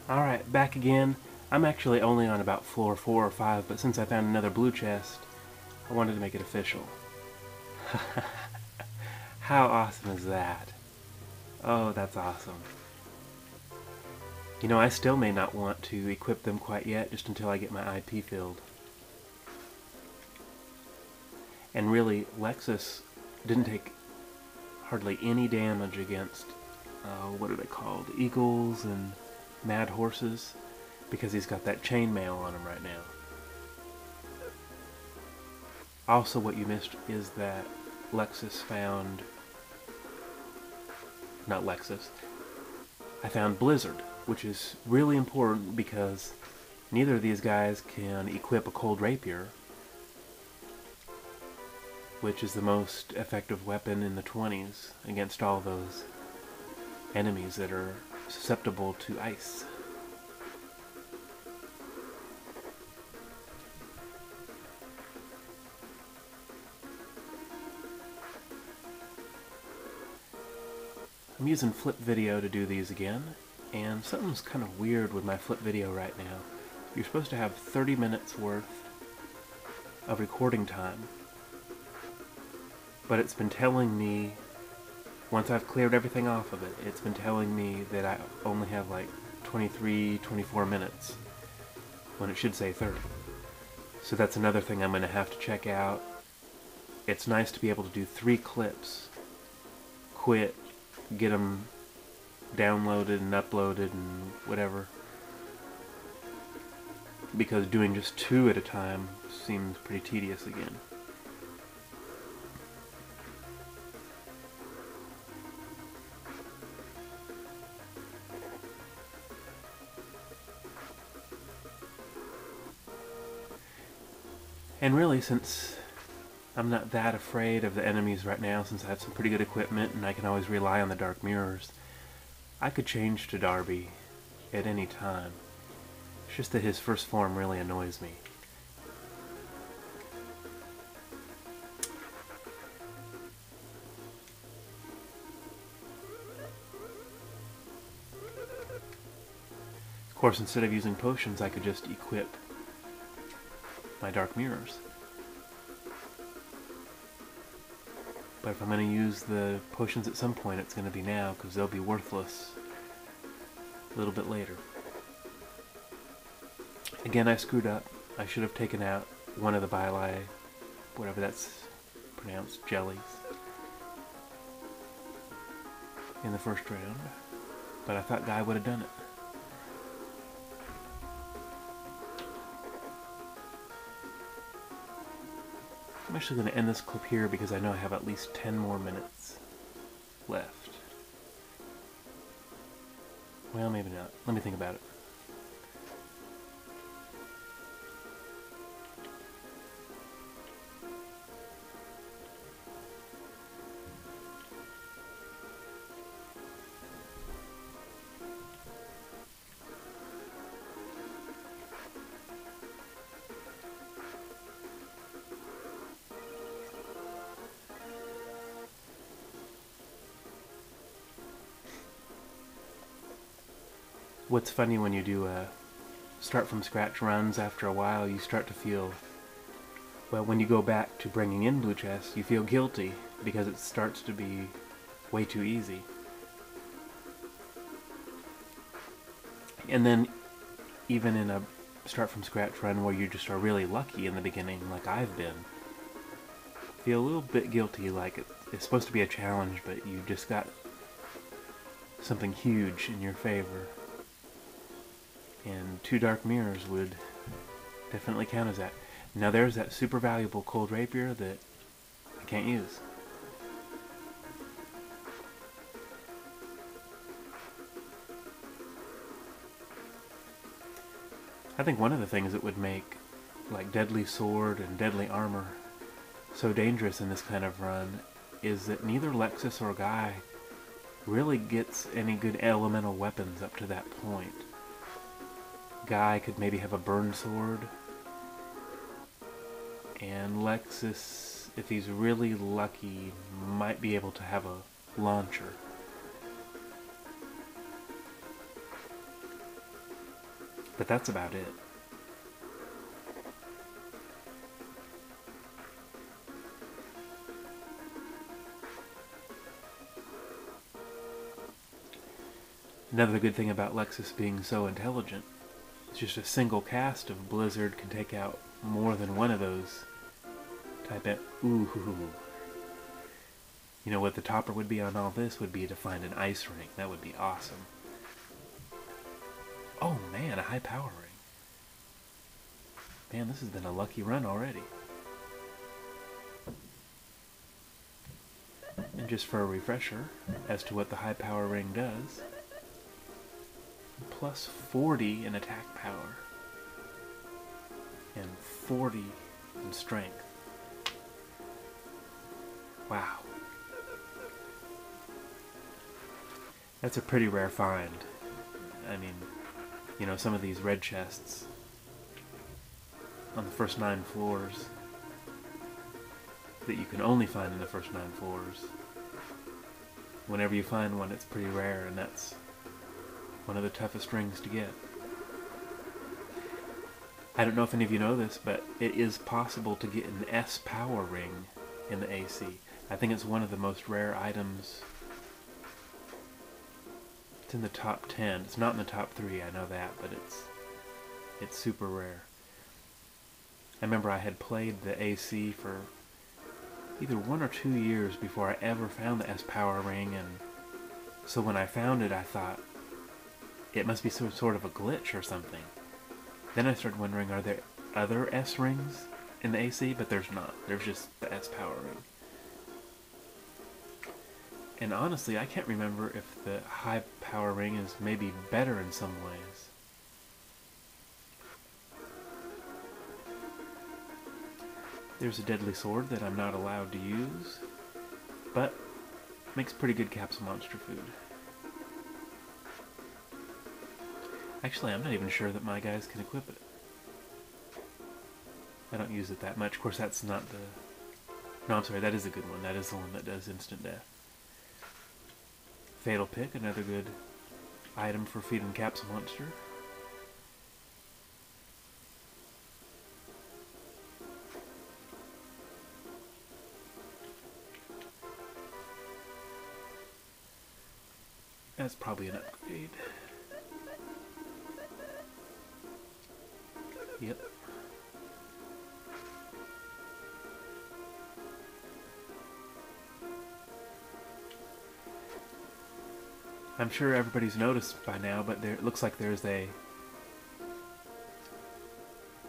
Alright, back again. I'm actually only on about floor 4 or 5, but since I found another blue chest, I wanted to make it official. How awesome is that? Oh, that's awesome. You know, I still may not want to equip them quite yet, just until I get my IP filled. And really, Lexis didn't take hardly any damage against, what are they called? Eagles and mad horses, because he's got that chainmail on him right now. Also, what you missed is that Lexis found... not Lexis. I found Blizzard, which is really important because neither of these guys can equip a cold rapier, which is the most effective weapon in the 20s against all those enemies that are susceptible to ice. I'm using flip video to do these again, and something's kind of weird with my flip video right now. You're supposed to have 30 minutes worth of recording time, but it's been telling me, once I've cleared everything off of it, it's been telling me that I only have like 23, 24 minutes, when it should say 30. So that's another thing I'm going to have to check out. It's nice to be able to do 3 clips, quit, get them downloaded and uploaded and whatever, because doing just 2 at a time seems pretty tedious again. And really, since I'm not that afraid of the enemies right now, since I have some pretty good equipment and I can always rely on the dark mirrors, I could change to Darby at any time. It's just that his first form really annoys me. Of course, instead of using potions, I could just equip my dark mirrors. But if I'm going to use the potions at some point, it's going to be now, because they'll be worthless a little bit later. Again, I screwed up. I should have taken out one of the bili, whatever that's pronounced, jellies, in the first round. But I thought Guy would have done it. I'm actually going to end this clip here because I know I have at least 10 more minutes left. Well, maybe not. Let me think about it. What's funny when you do start from scratch runs, after a while you start to feel, well, when you go back to bringing in blue chests, you feel guilty because it starts to be way too easy. And then even in a start from scratch run where you just are really lucky in the beginning, like I've been, feel a little bit guilty, like it's supposed to be a challenge, but you just got something huge in your favor. And 2 dark mirrors would definitely count as that. Now there's that super valuable cold rapier that I can't use. I think one of the things that would make like deadly sword and deadly armor so dangerous in this kind of run is that neither Lexis or Guy really gets any good elemental weapons up to that point. Guy could maybe have a burn sword, and Lexis, if he's really lucky, might be able to have a launcher. But that's about it. Another good thing about Lexis being so intelligent is just a single cast of Blizzard can take out more than one of those type of ooh. You know what the topper would be on all this would be to find an ice ring. That would be awesome. Oh man, a high power ring. Man, this has been a lucky run already. And just for a refresher as to what the high power ring does, plus 40 in attack power and 40 in strength. Wow. That's a pretty rare find. I mean, you know, some of these red chests on the first 9 floors that you can only find in the first 9 floors. Whenever you find one, it's pretty rare, and that's one of the toughest rings to get. I don't know if any of you know this, but it is possible to get an S power ring in the AC. I think it's one of the most rare items. It's in the top 10. It's not in the top 3, I know that, but it's super rare. I remember I had played the AC for either 1 or 2 years before I ever found the S power ring, and so when I found it I thought it must be some sort of a glitch or something. Then I started wondering, are there other S rings in the AC? But there's not. There's just the S power ring. And honestly, I can't remember if the high power ring is maybe better in some ways. There's a deadly sword that I'm not allowed to use, but makes pretty good capsule monster food. Actually, I'm not even sure that my guys can equip it. I don't use it that much. Of course, that's not the... No, I'm sorry, that is a good one. That is the one that does instant death. Fatal Pick, another good item for feeding capsule monster. That's probably an upgrade. Yep. I'm sure everybody's noticed by now, but it looks like there's a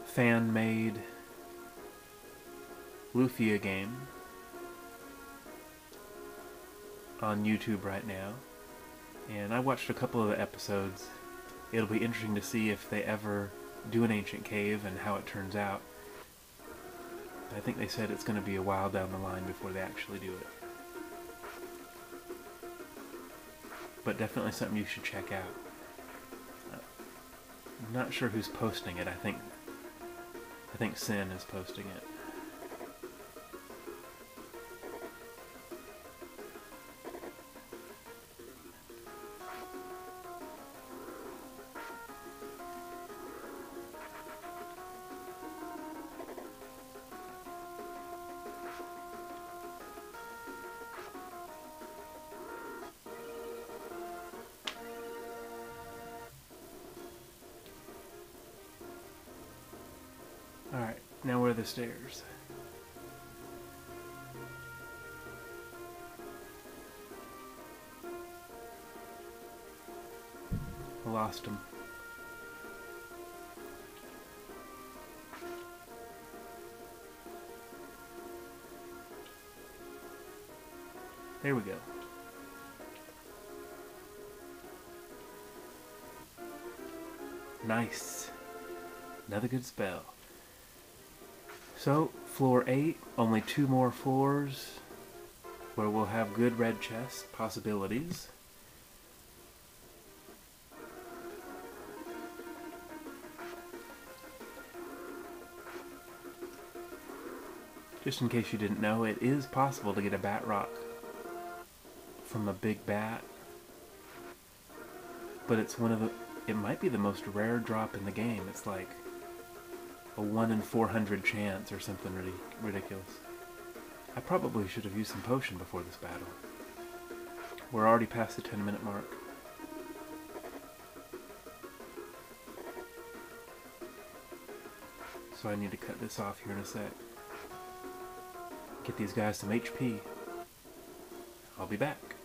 fan-made Lufia game on YouTube right now. And I watched a couple of the episodes. It'll be interesting to see if they ever do an ancient cave and how it turns out. I think they said it's going to be a while down the line before they actually do it. But definitely something you should check out. I'm not sure who's posting it. I think Sin is posting it. Alright, now where are the stairs? I lost them. There we go. Nice. Another good spell. So, floor 8, only 2 more floors where we'll have good red chest possibilities. Just in case you didn't know, it is possible to get a bat rock from a big bat, but it's one of it might be the most rare drop in the game. It's like a 1 in 400 chance or something ridiculous. I probably should have used some potion before this battle. We're already past the 10-minute mark. So I need to cut this off here in a sec. Get these guys some HP. I'll be back.